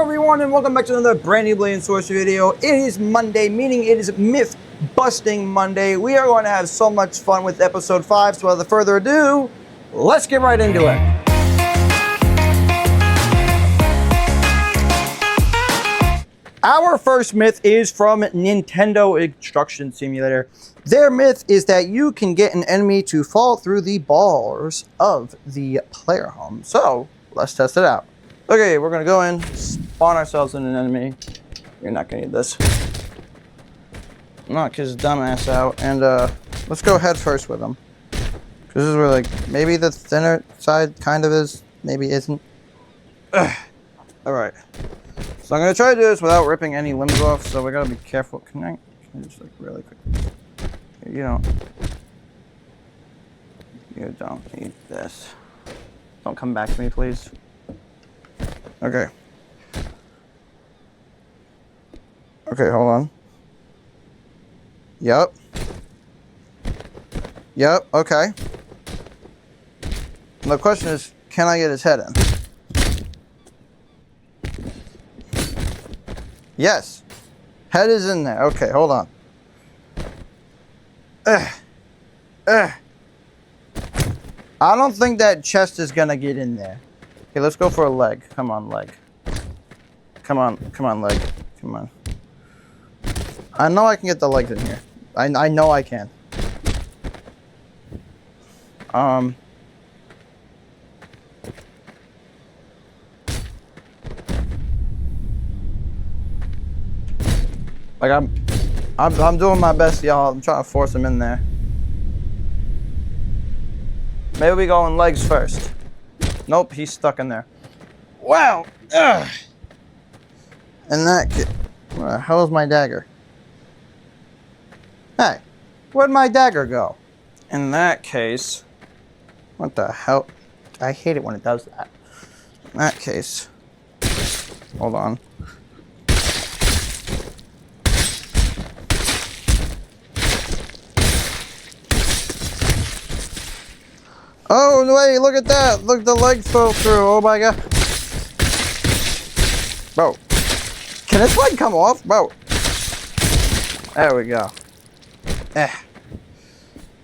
everyone, and welcome back to another brand new Blade and Sorcery video. It is Monday, meaning it is Myth Busting Monday. We are going to have so much fun with episode 5, so without further ado, let's get right into it. Our first myth is from Nintendo Instruction Simulator. Their myth is that you can get an enemy to fall through the bars of the player home. So, let's test it out. Okay, we're gonna go in, spawn ourselves in an enemy. You're not gonna need this. Knock his dumbass out, and let's go head first with him. Cause this is where, like, maybe the thinner side kind of is, maybe isn't. Alright. So I'm gonna try to do this without ripping any limbs off, so we gotta be careful. Can I just, like, really quick? You don't need this. Don't come back to me, please. Okay. Okay, hold on. Yep, okay. The question is, can I get his head in? Yes. Head is in there. Okay, hold on. I don't think that chest is gonna get in there. Okay, let's go for a leg. Come on, leg. Come on, leg. Come on. I know I can get the legs in here. I know I can. Like I'm doing my best, y'all. I'm trying to force him in there. Maybe we go on legs first. Nope, he's stuck in there. Wow! Ugh. And that kid. Where the hell is my dagger? Hey, where'd my dagger go? In that case, what the hell? I hate it when it does that. In that case, hold on. Oh, wait, look at that. Look, the legs fell through. Oh, my God. Bro. Can this leg come off? Bro. There we go.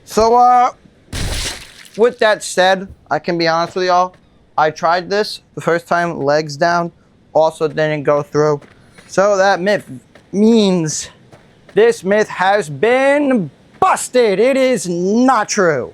So, with that said, I can be honest with y'all. I tried this the first time, legs down. Also didn't go through. So that myth means this myth has been busted. It is not true.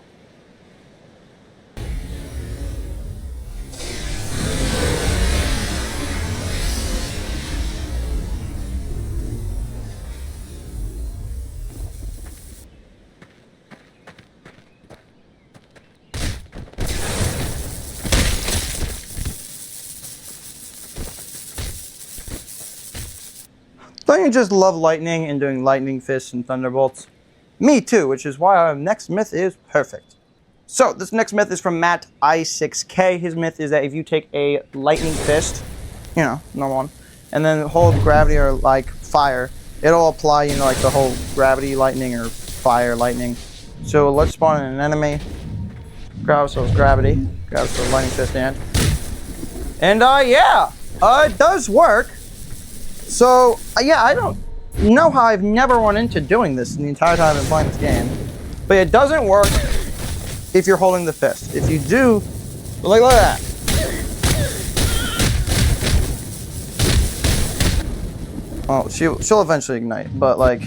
Don't you just love lightning and doing lightning fists and thunderbolts? Me too, which is why our next myth is perfect. So this next myth is from Matt I6K. His myth is that if you take a lightning fist, you know, normal one, and then hold gravity or like fire, it'll apply, you know, like the whole gravity lightning or fire lightning. So let's spawn in an enemy, grab ourselves gravity, grab ourselves lightning fist and yeah, it does work. So, yeah, I don't know how I've never run into doing this in the entire time I've been playing this game. But it doesn't work if you're holding the fist. If you do, like, look at that. Well, she'll eventually ignite, but, like,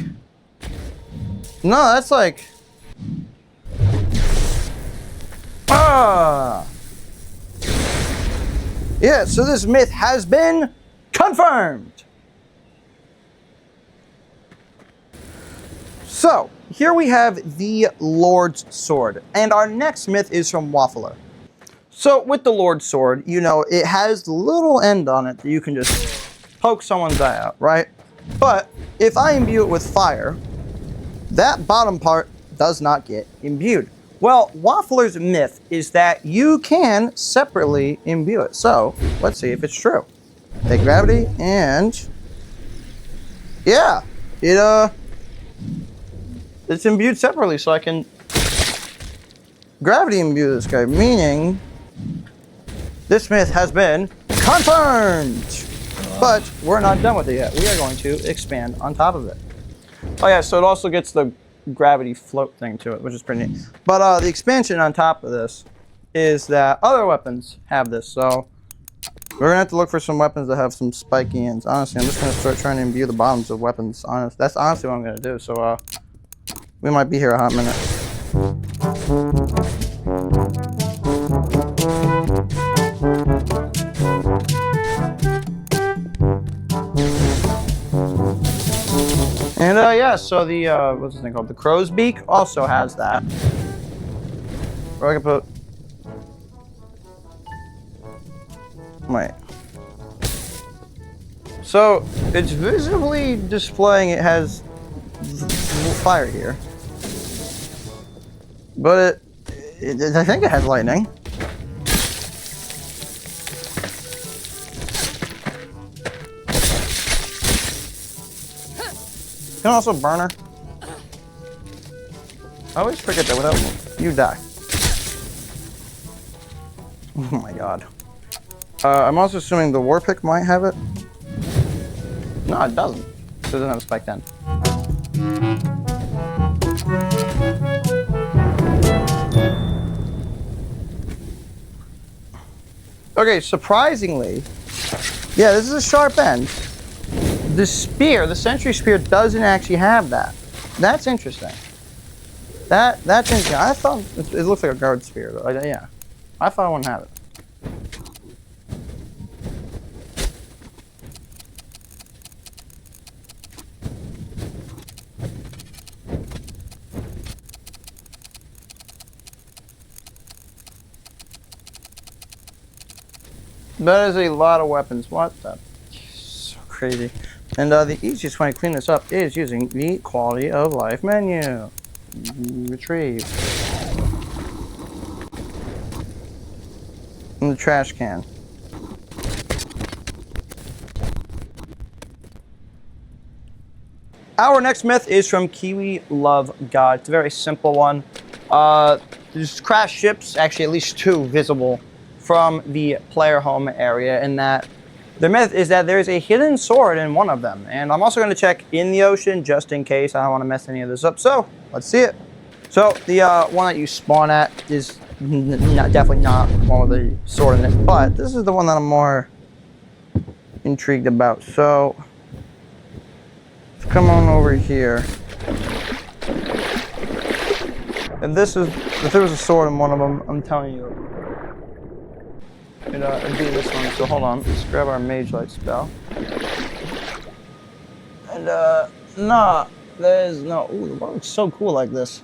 no, that's like, yeah, so this myth has been confirmed. So, here we have the Lord's Sword, and our next myth is from Waffler. So, with the Lord's Sword, you know, it has the little end on it that you can just poke someone's eye out, right? But, if I imbue it with fire, that bottom part does not get imbued. Well, Waffler's myth is that you can separately imbue it. So, let's see if it's true. Take gravity, and yeah, it's imbued separately, so I can gravity imbue this guy, meaning this myth has been confirmed. But we're not done with it yet. We are going to expand on top of it. Oh yeah, so it also gets the gravity float thing to it, which is pretty neat. But the expansion on top of this is that other weapons have this. So we're gonna have to look for some weapons that have some spiky ends. Honestly, I'm just gonna start trying to imbue the bottoms of weapons. That's honestly what I'm gonna do. So we might be here a hot minute. And yeah, so the what's this thing called? The crow's beak also has that. Or I can put. Wait. So it's visibly displaying it has fire here, but I think it has lightning. You can also burn her. I always forget that without you die. Oh my god. I'm also assuming the war pick might have it. No, it doesn't. It doesn't have a spiked end. Okay, surprisingly, yeah, this is a sharp end. The spear, the sentry spear, doesn't actually have that. That's interesting. That's interesting. I thought it looks like a guard spear, though. Yeah, I thought I wouldn't have it. That is a lot of weapons. What the? So crazy. And the easiest way to clean this up is using the quality of life menu. Retrieve. In the trash can. Our next myth is from Kiwi Love God. It's a very simple one. There's crashed ships, actually at least 2 visible from the player home area, and that the myth is that there's a hidden sword in one of them. And I'm also going to check in the ocean just in case. I don't want to mess any of this up. So let's see it. So the one that you spawn at is definitely not one with the sword in it, but this is the one that I'm more intrigued about. So let's come on over here. And this is, if there was a sword in one of them, I'm telling you, it'd be this one. So hold on, let's grab our Mage Light spell. And nah, there's no. Ooh, the water looks so cool like this.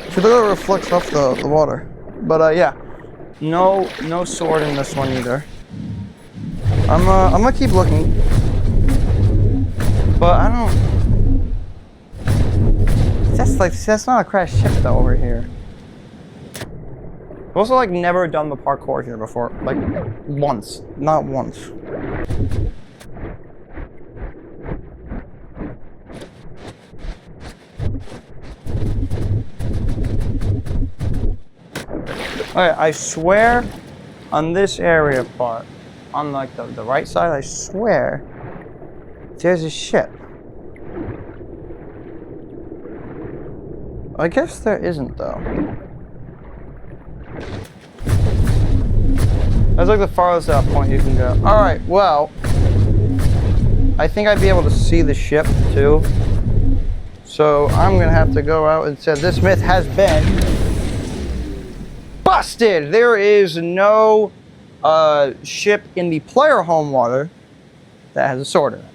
See, look how it reflects off the water. But yeah, no sword in this one either. I'm gonna keep looking, but I don't. That's not a crashed ship though over here. I've also like never done the parkour here before, like once, not once. Okay, I swear on this area part, on like the right side, I swear there's a ship. I guess there isn't though. That's like the farthest out point you can go. Alright, well, I think I'd be able to see the ship too. So I'm gonna have to go out and say this myth has been busted. There is no ship in the player home water that has a sword in it.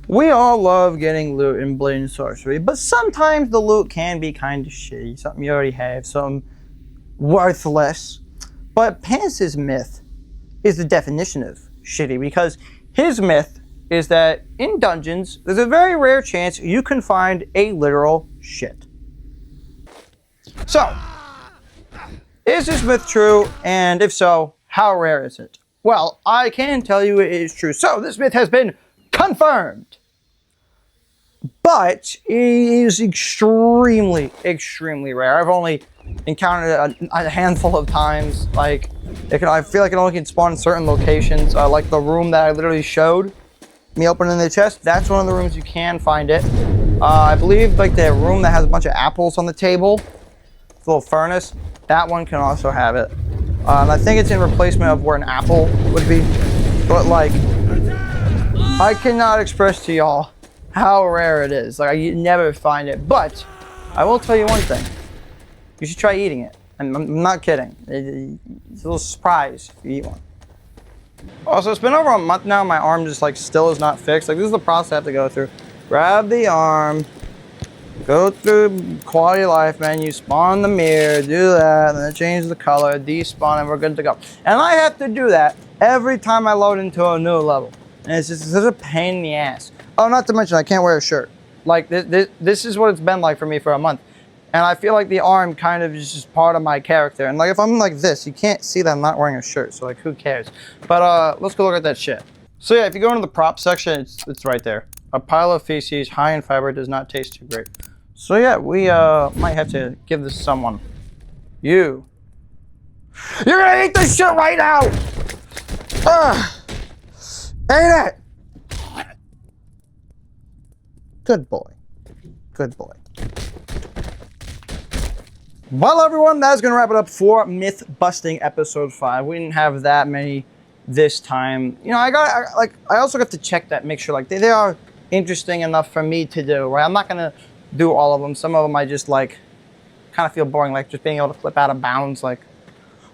We all love getting loot in Blade and Sorcery, but sometimes the loot can be kind of shitty. Something you already have, something worthless. But Pance's myth is the definition of shitty, because his myth is that in dungeons, there's a very rare chance you can find a literal shit. So, is this myth true? And if so, how rare is it? Well, I can tell you it is true. So, this myth has been confirmed. But it is extremely, extremely rare. I've only encountered it a handful of times. Like, I feel like it only can spawn in certain locations, like the room that I literally showed me opening the chest. That's one of the rooms you can find it. I believe like the room that has a bunch of apples on the table, the little furnace, that one can also have it. I think it's in replacement of where an apple would be, but like, I cannot express to y'all how rare it is. Like, you never find it, but I will tell you one thing. You should try eating it. And I'm not kidding. It's a little surprise if you eat one. Also, it's been over a month now. My arm just like still is not fixed. Like, this is the process I have to go through. Grab the arm, go through quality of life menu, spawn the mirror, do that, and then change the color, despawn, and we're good to go. And I have to do that every time I load into a new level. And it's just such a pain in the ass. Oh, not to mention I can't wear a shirt. Like, this is what it's been like for me for a month. And I feel like the arm kind of is just part of my character. And like, if I'm like this, you can't see that I'm not wearing a shirt. So like, who cares? But let's go look at that shit. So yeah, if you go into the prop section, it's right there. A pile of feces, high in fiber, does not taste too great. So yeah, we might have to give this to someone. You're gonna eat this shit right now! Eat it! Good boy. Good boy. Well, everyone, that's going to wrap it up for Myth Busting Episode 5. We didn't have that many this time. You know, I also got to check that, make sure, like, they are interesting enough for me to do, right? I'm not going to do all of them. Some of them I just, like, kind of feel boring, like just being able to flip out of bounds, like,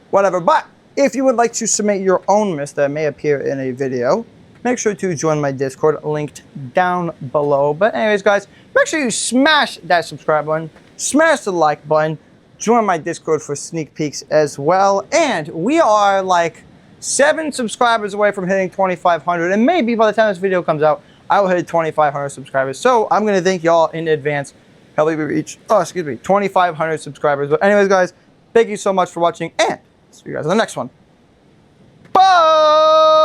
whatever. But if you would like to submit your own myth that may appear in a video, make sure to join my Discord, linked down below. But anyways, guys, make sure you smash that subscribe button, smash the like button, join my Discord for sneak peeks as well. And we are like 7 subscribers away from hitting 2,500. And maybe by the time this video comes out, I will hit 2,500 subscribers. So I'm going to thank y'all in advance. Help me reach, 2,500 subscribers. But anyways, guys, thank you so much for watching. And see you guys in the next one. Bye!